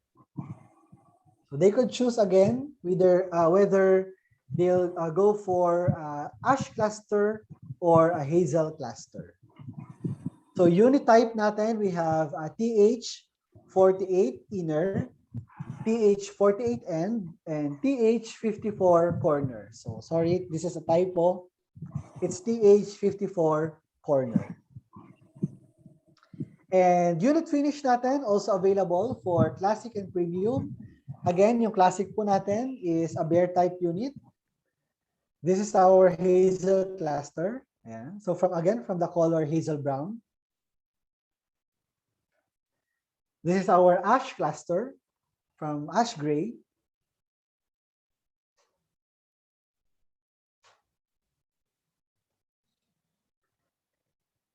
So they could choose again whether they'll go for ash cluster or a hazel cluster. So unit type natin, we have TH48 inner, TH48 end, and TH54 corner. So sorry, this is a typo. It's TH54 corner. And unit finish natin also available for classic and premium. Again, yung classic po natin is a bear type unit. This is our hazel cluster. Ayan. So from the color hazel brown. This is our ash cluster from ash gray.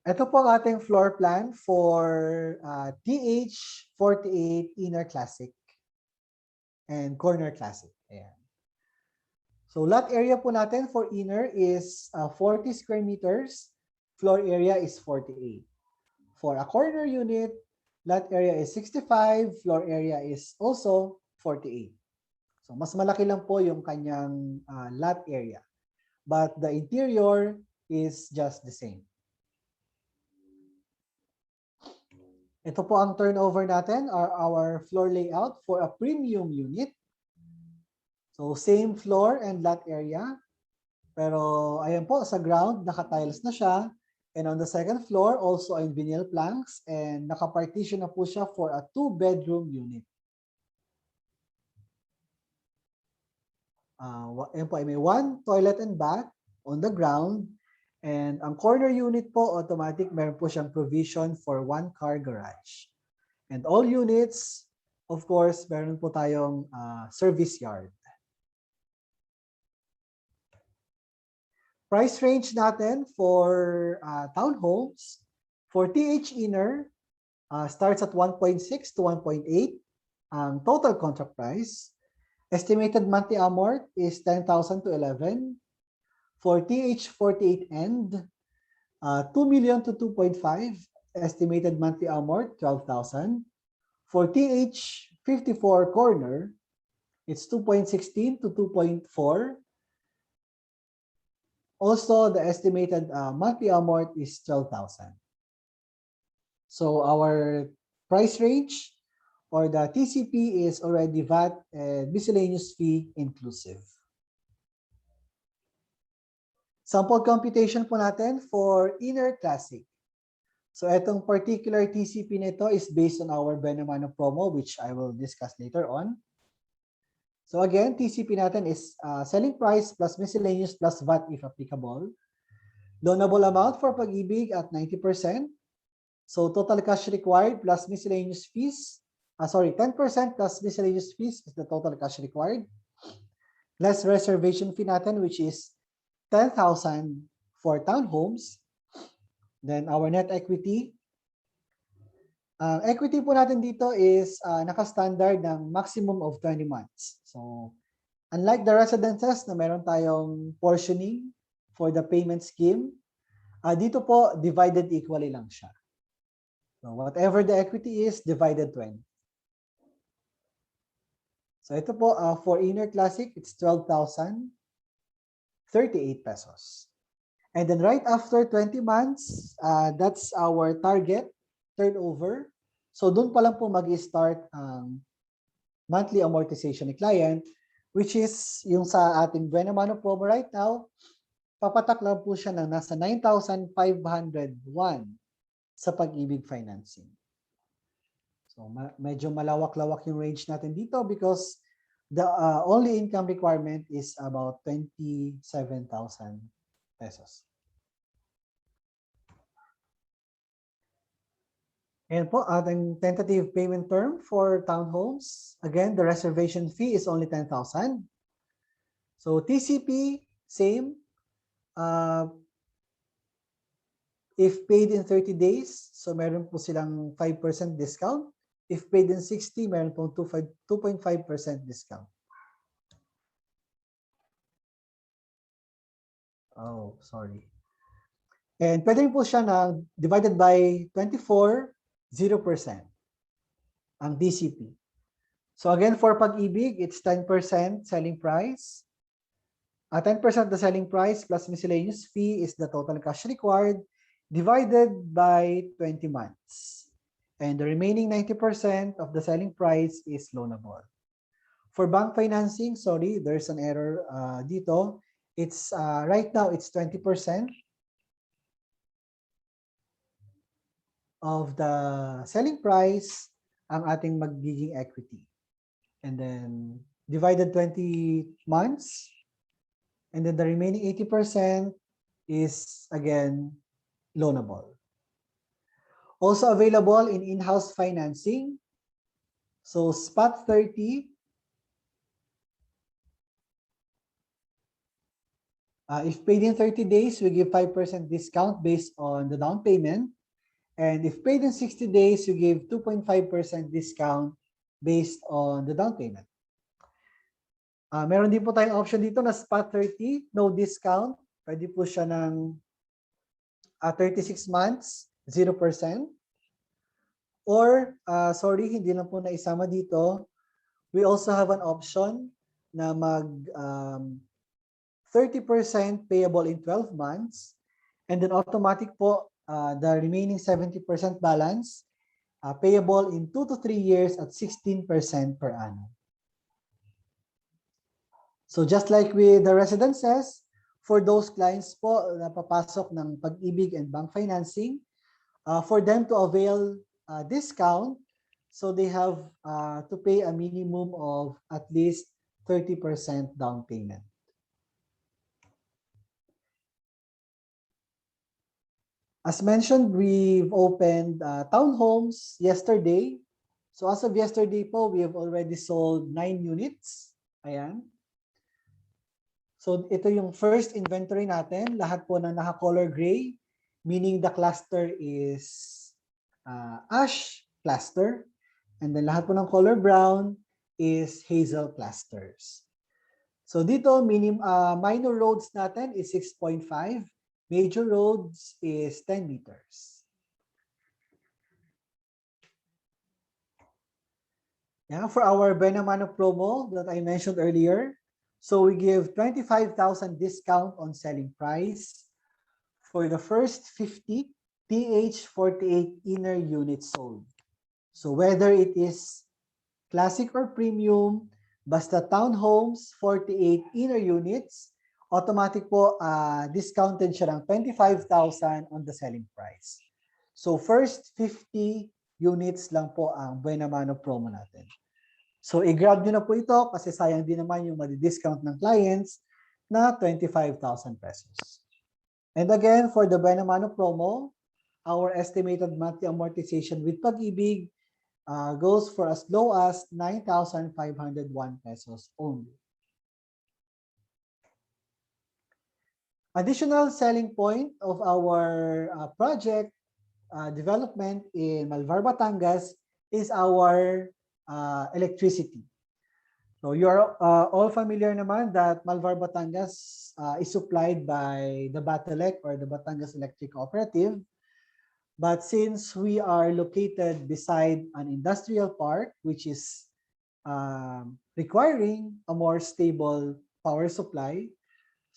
Ito po ang ating floor plan for TH48 inner classic and corner classic. Ayan. So lot area po natin for inner is 40 square meters. Floor area is 48. For a corner unit, lot area is 65. Floor area is also 48. So mas malaki lang po yung kanyang lot area. But the interior is just the same. Ito po ang turnover natin, our floor layout for a premium unit. So same floor and lot area. Pero ayan po, sa ground, naka-tiles na siya. And on the second floor, also in vinyl planks. And naka-partition na po siya for a 2-bedroom unit. Yan po ay may one toilet and bath on the ground. And ang corner unit po, automatic, meron po siyang provision for one car garage. And all units, of course, meron po tayong service yard. Price range natin for townhomes, for TH Inner, starts at 1.6 to 1.8 ang total contract price. Estimated monthly amort is 10,000 to 11. For TH48 end, 2 million to 2.5. Estimated monthly amort, 12,000. For TH54 corner, it's 2.16 to 2.4. Also, the estimated monthly amort is 12,000. So our price range or the TCP is already VAT and miscellaneous fee inclusive. Sample computation po natin for Inner Classic. So itong particular TCP nito is based on our Benamano promo, which I will discuss later on. So again, TCP natin is selling price plus miscellaneous plus VAT if applicable. Loanable amount for Pag-ibig at 90%. So total cash required plus miscellaneous fees. 10% plus miscellaneous fees is the total cash required. Less reservation fee natin, which is 10,000 for townhomes. Then our net equity. Equity po natin dito is naka-standard ng maximum of 20 months. So unlike the residences na meron tayong portioning for the payment scheme, dito po divided equally lang siya. So whatever the equity is, divided 20. So ito po, for Inner Classic, it's 12,038 pesos. And then right after 20 months, that's our target turnover. So doon pa lang po mag-start ang monthly amortization ni client, which is yung sa ating Benamano promo right now, papatak lang po siya ng nasa 9,501 sa Pag-ibig financing. So medyo malawak-lawak yung range natin dito because the only income requirement is about 27,000 pesos. And po, ating tentative payment term for townhomes. Again, the reservation fee is only 10,000. So TCP, same. If paid in 30 days, so meron po silang 5% discount. If paid in 60, meron pong 2.5% discount. Oh, sorry. And pwede po siya na divided by 24, 0% ang DCP. So again, for Pag-ibig, it's 10% selling price. 10% the selling price plus miscellaneous fee is the total cash required divided by 20 months. And the remaining 90% of the selling price is loanable. For bank financing, sorry, there's an error dito. It's right now it's 20% of the selling price ang ating magiging equity. And then divided 20 months. And then the remaining 80% is again loanable. Also available in in-house financing. So spot 30. If paid in 30 days, we give 5% discount based on the down payment. And if paid in 60 days, you give 2.5% discount based on the down payment. Meron din po tayong option dito na spot 30, no discount. Pwede po siya ng 36 months, 0%. Or, sorry, hindi lang po naisama dito. We also have an option na mag 30% payable in 12 months. And then automatic po, the remaining 70% balance payable in 2 to 3 years at 16% per annum. So just like with the residences, for those clients po na papasok ng Pag-ibig and bank financing, for them to avail discount, so they have to pay a minimum of at least 30% down payment. As mentioned, we've opened townhomes yesterday. So as of yesterday po, we have already sold 9 units. Ayan. So ito yung first inventory natin. Lahat po na naka-color gray, meaning the cluster is ash cluster. And then lahat po ng color brown is hazel clusters. So dito, minor roads natin is 6.5. Major roads is 10 meters. Yeah, for our Benamano promo that I mentioned earlier, so we give 25,000 discount on selling price for the first 50 TH48 inner units sold. So whether it is classic or premium, basta townhomes, 48 inner units, automatic po discounted siya ng 25,000 on the selling price. So first 50 units lang po ang Buenamano promo natin. So i-grab nyo na po ito kasi sayang din naman yung madi-discount ng clients na 25,000 pesos. And again, for the Buenamano promo, our estimated monthly amortization with Pag-ibig goes for as low as 9,501 pesos only. Additional selling point of our project development in Malvar Batangas is our electricity. So you are all familiar naman that Malvar Batangas is supplied by the Batelec or the Batangas Electric Cooperative. But since we are located beside an industrial park, which is requiring a more stable power supply,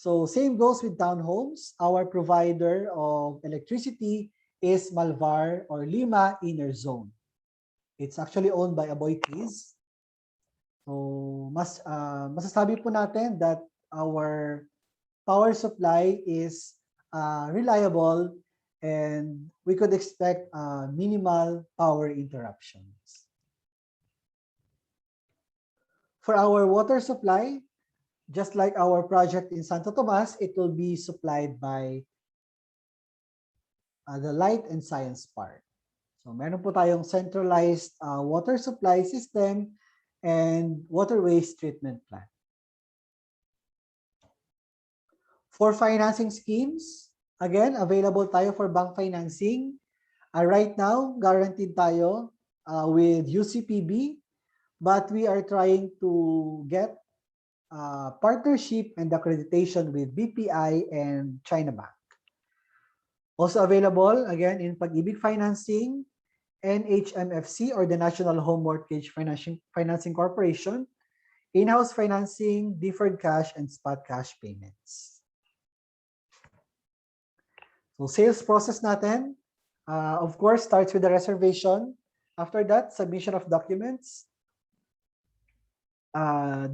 so same goes with townhomes. Our provider of electricity is Malvar or Lima Inner Zone. It's actually owned by Aboitiz. So masasabi po natin that our power supply is reliable and we could expect minimal power interruptions. For our water supply, just like our project in Santo Tomas, it will be supplied by the Light and Science Park. So meron po tayong centralized water supply system and water waste treatment plant. For financing schemes, again, available tayo for bank financing. Right now, guaranteed tayo with UCPB, but we are trying to get partnership and accreditation with BPI and China Bank. Also available, again, in Pag-ibig Financing, NHMFC or the National Home Mortgage Financing Corporation, in-house financing, deferred cash, and spot cash payments. So sales process natin, of course, starts with the reservation. After that, submission of documents.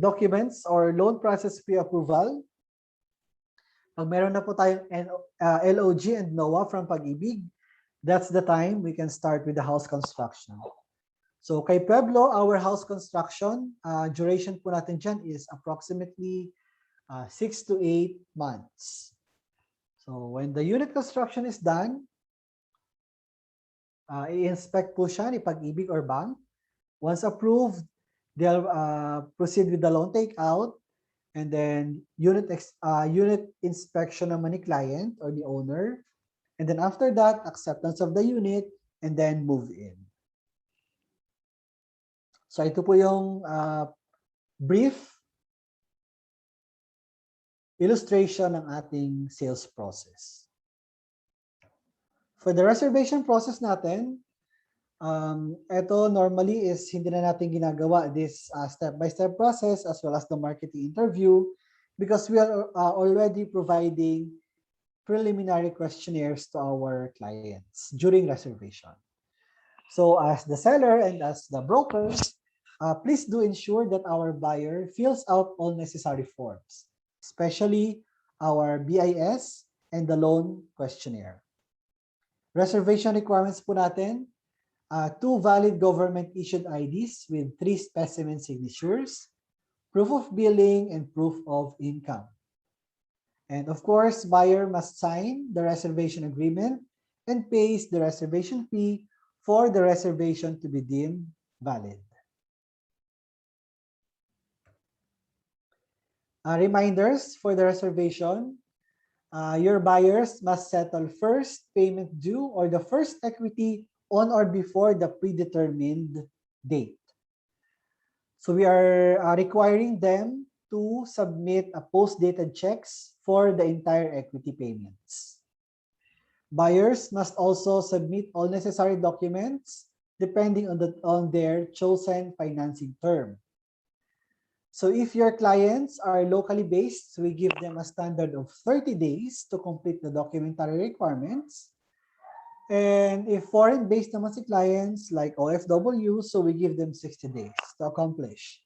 Documents or loan process pre-approval. Pag meron na po tayong LOG and NOA from Pag-ibig, that's the time we can start with the house construction. So kay Pueblo, our house construction, duration po natin dyan is approximately 6 to 8 months. So when the unit construction is done, i-inspect po siya ni Pag-ibig or bank. Once approved, they'll proceed with the loan takeout, and then unit inspection naman ni client or the owner. And then after that, acceptance of the unit, and then move in. So ito po yung brief illustration ng ating sales process. For the reservation process natin, ito normally is hindi na natin ginagawa this step-by-step process as well as the marketing interview because we are already providing preliminary questionnaires to our clients during reservation. So as the seller and as the brokers, please do ensure that our buyer fills out all necessary forms, especially our BIS and the loan questionnaire. Reservation requirements po natin, 2 valid government-issued IDs with 3 specimen signatures, proof of billing, and proof of income. And of course, buyer must sign the reservation agreement and pays the reservation fee for the reservation to be deemed valid. Reminders for the reservation. Your buyers must settle first payment due or the first equity on or before the predetermined date. So we are requiring them to submit a post-dated checks for the entire equity payments. Buyers must also submit all necessary documents depending on their chosen financing term. So if your clients are locally based, we give them a standard of 30 days to complete the documentary requirements. And if foreign-based naman si clients like OFW, so we give them 60 days to accomplish.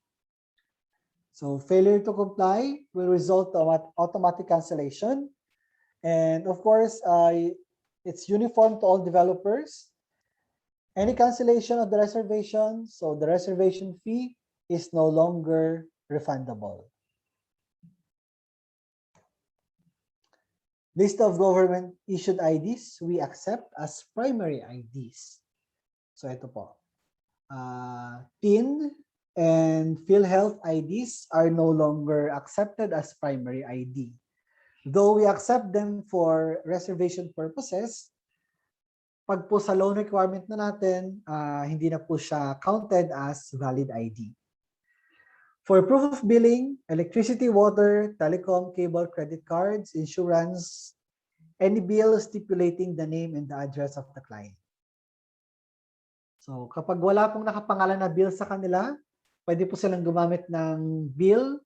So failure to comply will result in automatic cancellation. And of course, it's uniform to all developers. Any cancellation of the reservation, so the reservation fee is no longer refundable. List of government issued IDs we accept as primary IDs. So ito po. TIN and PhilHealth IDs are no longer accepted as primary ID. Though we accept them for reservation purposes, pag po sa loan requirement na natin, hindi na po siya counted as valid ID. For proof of billing, electricity, water, telecom, cable, credit cards, insurance, any bill stipulating the name and the address of the client. So kapag wala pong nakapangalan na bill sa kanila, pwede po silang gumamit ng bill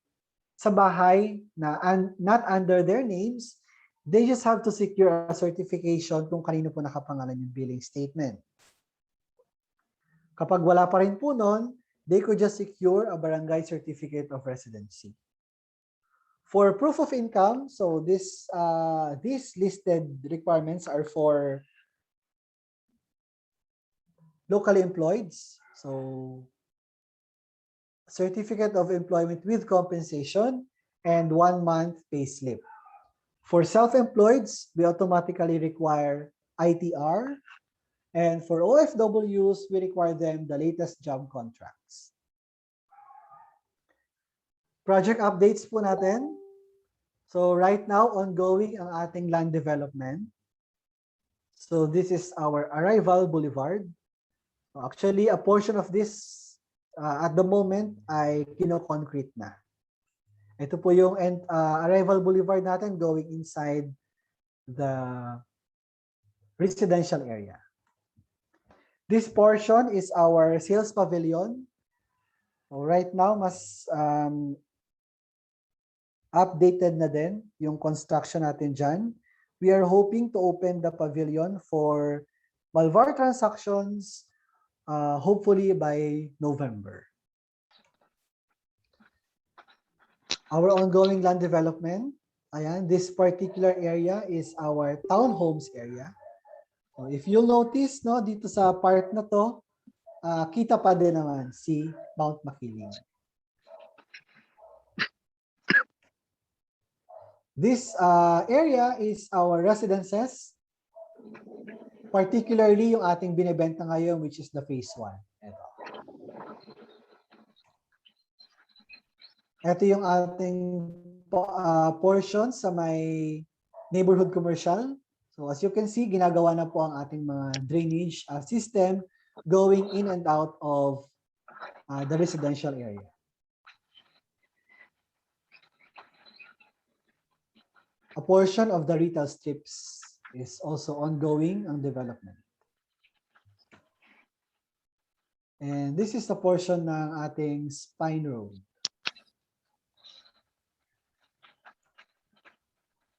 sa bahay na not under their names. They just have to secure a certification kung kanino po nakapangalan yung billing statement. Kapag wala pa rin po nun, they could just secure a barangay certificate of residency. For proof of income, so these listed requirements are for locally employed. So certificate of employment with compensation and 1 month pay slip. For self-employed, we automatically require ITR. And for OFWs, we require them the latest job contracts. Project updates po natin. So right now, ongoing ang ating land development. So this is our Arrival Boulevard. Actually, a portion of this at the moment ay kino-concrete na. Ito po yung Arrival Boulevard natin going inside the residential area. This portion is our sales pavilion. So right now, mas updated na din yung construction natin dyan. We are hoping to open the pavilion for Malvar transactions hopefully by November. Our ongoing land development, ayan, this particular area is our townhomes area. So if you'll notice, no, dito sa part na to, kita pa din naman si Mount Makiling. This area is our residences, particularly yung ating binibenta ngayon, which is the phase 1. Ito yung ating portion sa may neighborhood commercial. So as you can see, ginagawa na po ang ating mga drainage system going in and out of the residential area. A portion of the retail strips is also ongoing ang development. And this is the portion ng ating spine road.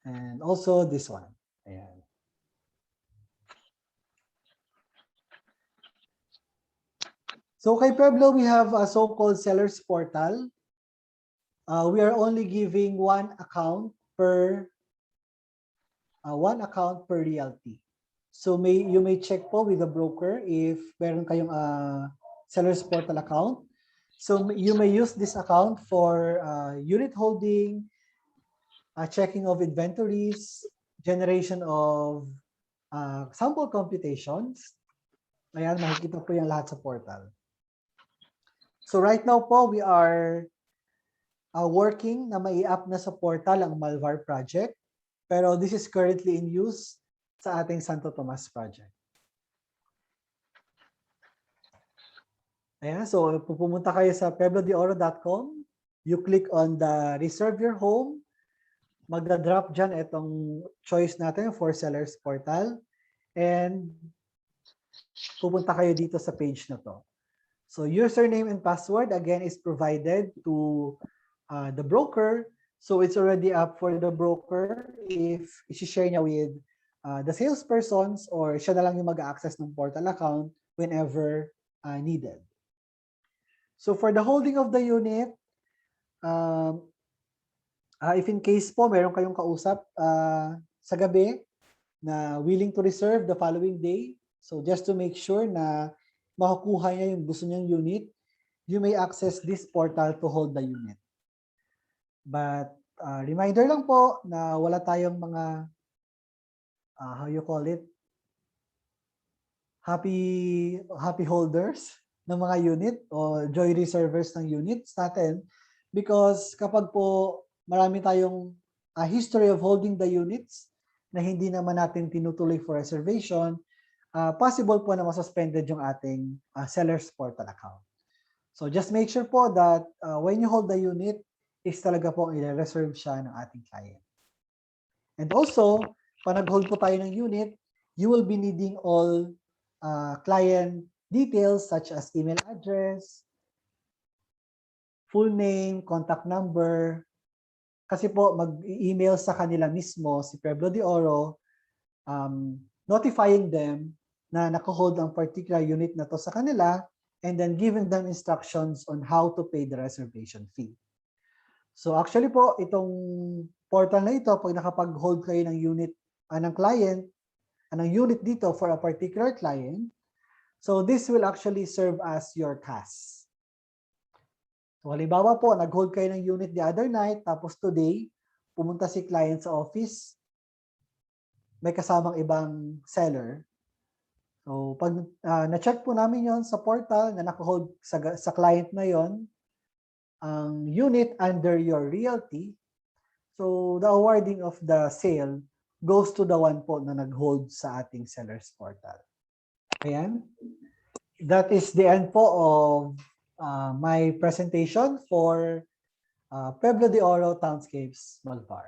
And also this one. Ayan. So kay Pueblo, we have a so-called seller's portal. We are only giving one account per realty. So you may check po with the broker if meron kayong seller's portal account. So you may use this account for unit holding, checking of inventories, generation of sample computations. Ayan, makikita po yung lahat sa portal. So right now po, we are working na mai-up na sa portal ang Malvar project. Pero this is currently in use sa ating Santo Tomas project. Ayan, so pupunta kayo sa PUedloDeOro.com. You click on the Reserve Your Home. Magda-drop dyan itong choice natin for Sellers Portal. And pupunta kayo dito sa page na to. So username and password again is provided to the broker. So it's already up for the broker if i-share niya with the salespersons or siya na lang yung mag-access ng portal account whenever needed. So for the holding of the unit, if in case po meron kayong kausap sa gabi na willing to reserve the following day, so just to make sure na makukuha niya yung gusto niyang unit, you may access this portal to hold the unit. But reminder lang po na wala tayong mga, how you call it, happy holders ng mga unit o joy reservers ng units natin because kapag po marami tayong history of holding the units na hindi naman natin tinutuloy for reservation, possible po na masuspended yung ating seller's portal account. So just make sure po that when you hold the unit, is talaga po i-reserve siya ng ating client. And also, pag nag-hold po tayo ng unit, you will be needing all client details such as email address, full name, contact number. Kasi po, mag-email sa kanila mismo si Pueblo De Oro, notifying them na nakahold ang particular unit na to sa kanila and then giving them instructions on how to pay the reservation fee. So actually po, itong portal na ito, pag nakapag-hold kayo ng unit, ng client, ng unit dito for a particular client, so this will actually serve as your CAS. So halimbawa po, nag-hold kayo ng unit the other night, tapos today, pumunta si client sa office, may kasamang ibang seller. So pag na-check po namin yon sa portal na naka-hold sa client na yon, ang unit under your realty, so the awarding of the sale goes to the one po na nag-hold sa ating seller's portal. Ayan. That is the end po of my presentation for Pueblo De Oro Townscapes Malvar.